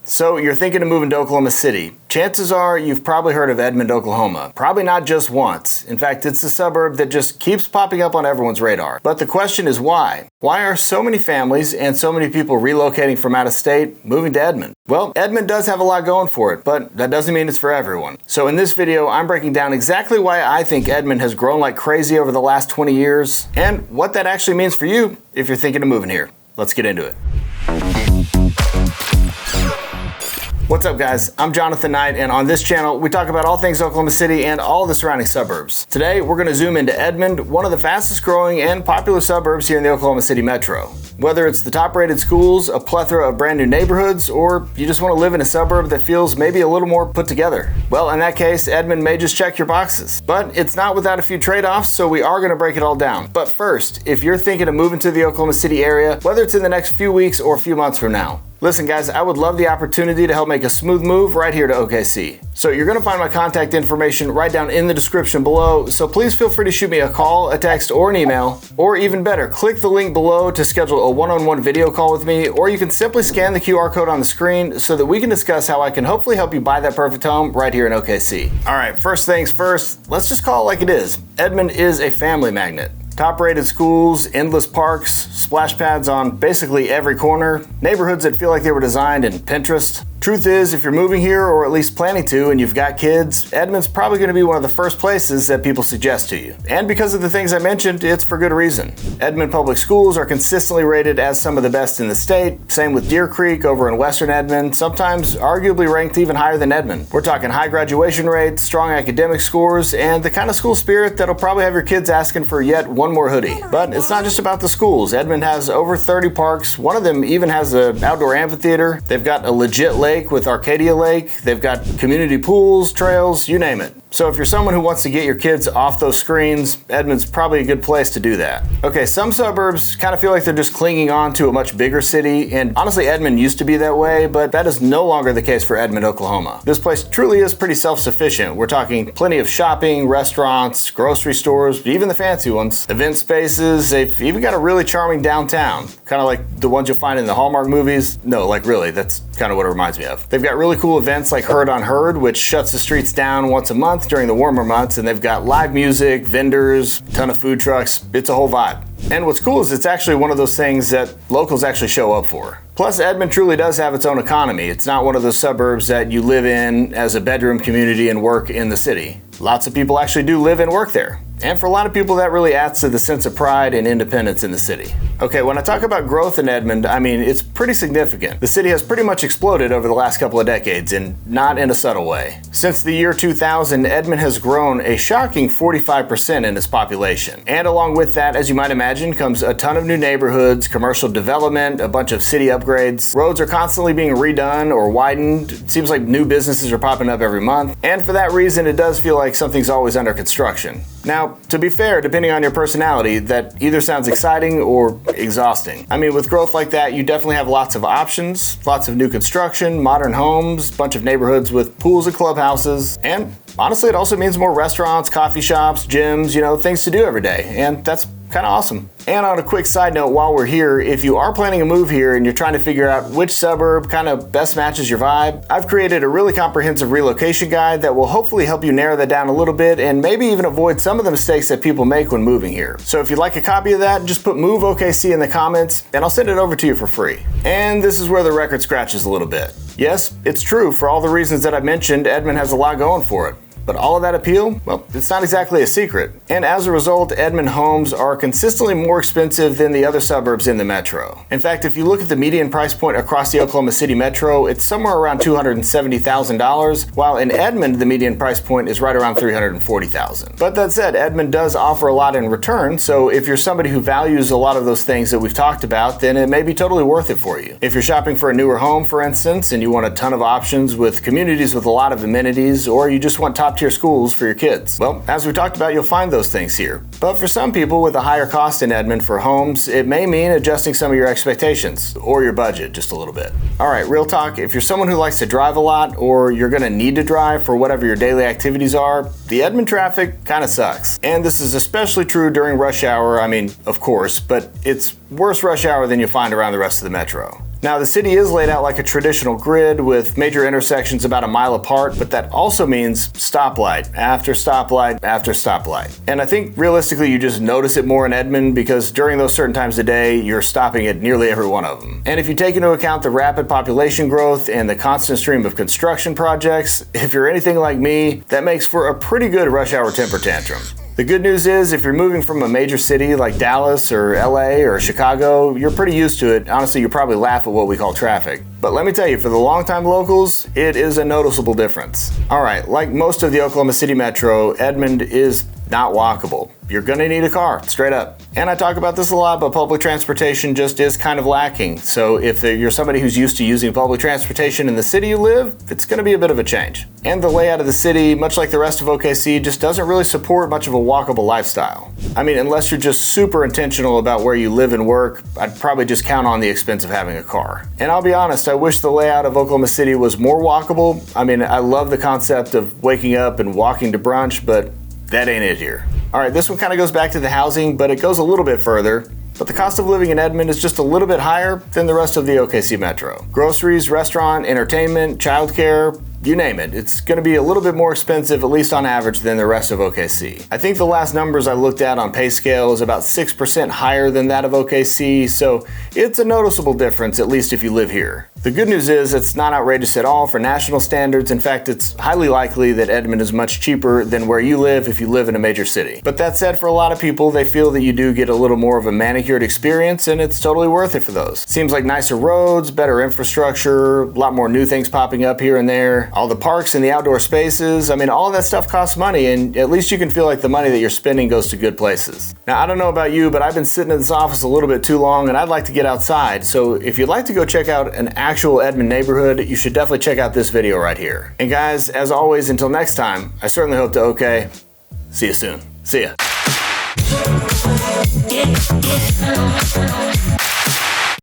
So you're thinking of moving to Oklahoma City. Chances are you've probably heard of Edmond, Oklahoma. Probably not just once. In fact, it's a suburb that just keeps popping up on everyone's radar. But the question is why? Why are so many families and so many people relocating from out of state moving to Edmond? Well, Edmond does have a lot going for it, but that doesn't mean it's for everyone. So in this video, I'm breaking down exactly why I think Edmond has grown like crazy over the last 20 years and what that actually means for you if you're thinking of moving here. Let's get into it. What's up, guys? I'm Jonathan Knight, and on this channel, we talk about all things Oklahoma City and all the surrounding suburbs. Today, we're going to zoom into Edmond, one of the fastest growing and popular suburbs here in the Oklahoma City metro. Whether it's the top-rated schools, a plethora of brand new neighborhoods, or you just want to live in a suburb that feels maybe a little more put together. Well, in that case, Edmond may just check your boxes. But it's not without a few trade-offs, so we are going to break it all down. But first, if you're thinking of moving to the Oklahoma City area, whether it's in the next few weeks or a few months from now, listen, guys, I would love the opportunity to help make a smooth move right here to OKC. So you're going to find my contact information right down in the description below, so please feel free to shoot me a call, a text, or an email, or even better, click the link below to schedule a one-on-one video call with me, or you can simply scan the QR code on the screen so that we can discuss how I can hopefully help you buy that perfect home right here in OKC. All right, first things first, let's just call it like it is. Edmond is a family magnet. Top-rated schools, endless parks, splash pads on basically every corner, neighborhoods that feel like they were designed in Pinterest. Truth is, if you're moving here or at least planning to and you've got kids, Edmond's probably going to be one of the first places that people suggest to you. And because of the things I mentioned, it's for good reason. Edmond public schools are consistently rated as some of the best in the state. Same with Deer Creek over in western Edmond, sometimes arguably ranked even higher than Edmond. We're talking high graduation rates, strong academic scores, and the kind of school spirit that'll probably have your kids asking for yet one more hoodie. But it's not just about the schools. Edmond has over 30 parks. One of them even has an outdoor amphitheater. They've got a legit lake with Arcadia Lake. They've got community pools, trails, you name it. So if you're someone who wants to get your kids off those screens, Edmond's probably a good place to do that. Okay, some suburbs kind of feel like they're just clinging on to a much bigger city, and honestly, Edmond used to be that way, but that is no longer the case for Edmond, Oklahoma. This place truly is pretty self-sufficient. We're talking plenty of shopping, restaurants, grocery stores, even the fancy ones, event spaces. They've even got a really charming downtown, kind of like the ones you'll find in the Hallmark movies. No, like really, that's kind of what it reminds me of. They've got really cool events like Herd on Herd, which shuts the streets down once a month during the warmer months, and they've got live music, vendors, ton of food trucks. It's a whole vibe. And what's cool is it's actually one of those things that locals actually show up for. Plus, Edmond truly does have its own economy. It's not one of those suburbs that you live in as a bedroom community and work in the city. Lots of people actually do live and work there. And for a lot of people, that really adds to the sense of pride and independence in the city. Okay, when I talk about growth in Edmond, I mean, it's pretty significant. The city has pretty much exploded over the last couple of decades, and not in a subtle way. Since the year 2000, Edmond has grown a shocking 45% in its population. And along with that, as you might imagine, comes a ton of new neighborhoods, commercial development, a bunch of city upgrades. Roads are constantly being redone or widened. It seems like new businesses are popping up every month. And for that reason, it does feel like something's always under construction. Now, to be fair, depending on your personality, that either sounds exciting or exhausting. I mean, with growth like that, you definitely have lots of options, lots of new construction, modern homes, bunch of neighborhoods with pools and clubhouses, and honestly, it also means more restaurants, coffee shops, gyms, things to do every day, and that's kind of awesome. And on a quick side note, while we're here, if you are planning a move here and you're trying to figure out which suburb kind of best matches your vibe, I've created a really comprehensive relocation guide that will hopefully help you narrow that down a little bit and maybe even avoid some of the mistakes that people make when moving here. So if you'd like a copy of that, just put Move OKC in the comments and I'll send it over to you for free. And this is where the record scratches a little bit. Yes, it's true. For all the reasons that I mentioned, Edmond has a lot going for it. But all of that appeal, well, it's not exactly a secret. And as a result, Edmond homes are consistently more expensive than the other suburbs in the metro. In fact, if you look at the median price point across the Oklahoma City metro, it's somewhere around $270,000, while in Edmond, the median price point is right around $340,000. But that said, Edmond does offer a lot in return, so if you're somebody who values a lot of those things that we've talked about, then it may be totally worth it for you. If you're shopping for a newer home, for instance, and you want a ton of options with communities with a lot of amenities, or you just want top-tier schools for your kids, well, as we talked about, you'll find those things here. But for some people with a higher cost in Edmond for homes, it may mean adjusting some of your expectations or your budget just a little bit. All right, real talk, if you're someone who likes to drive a lot or you're gonna need to drive for whatever your daily activities are, the Edmond traffic kind of sucks. And this is especially true during rush hour, I mean, of course, but it's worse rush hour than you'll find around the rest of the metro. Now, the city is laid out like a traditional grid with major intersections about a mile apart, but that also means stoplight after stoplight after stoplight. And I think realistically you just notice it more in Edmond because during those certain times of day, you're stopping at nearly every one of them. And if you take into account the rapid population growth and the constant stream of construction projects, if you're anything like me, that makes for a pretty good rush hour temper tantrum. The good news is if you're moving from a major city like Dallas or LA or Chicago, you're pretty used to it. Honestly, you probably laugh at what we call traffic. But let me tell you, for the longtime locals, it is a noticeable difference. All right, like most of the Oklahoma City metro, Edmond is not walkable. You're gonna need a car, straight up. And I talk about this a lot, but public transportation just is kind of lacking. So if you're somebody who's used to using public transportation in the city you live, it's gonna be a bit of a change. And the layout of the city, much like the rest of OKC, just doesn't really support much of a walkable lifestyle. I mean, unless you're just super intentional about where you live and work, I'd probably just count on the expense of having a car. And I'll be honest, I wish the layout of Oklahoma City was more walkable. I mean, I love the concept of waking up and walking to brunch, but that ain't it here. All right, this one kind of goes back to the housing, but it goes a little bit further. But the cost of living in Edmond is just a little bit higher than the rest of the OKC metro. Groceries, restaurant, entertainment, childcare, you name it. It's going to be a little bit more expensive, at least on average, than the rest of OKC. I think the last numbers I looked at on pay scale is about 6% higher than that of OKC, so it's a noticeable difference, at least if you live here. The good news is it's not outrageous at all for national standards. In fact, it's highly likely that Edmond is much cheaper than where you live if you live in a major city. But that said, for a lot of people, they feel that you do get a little more of a manicured experience, and it's totally worth it for those. Seems like nicer roads, better infrastructure, a lot more new things popping up here and there. All the parks and the outdoor spaces, I mean, all of that stuff costs money, and at least you can feel like the money that you're spending goes to good places. Now, I don't know about you, but I've been sitting in this office a little bit too long, and I'd like to get outside. So if you'd like to go check out an actual Edmond neighborhood, you should definitely check out this video right here. And guys, as always, until next time, I certainly hope to okay. See you soon. See ya.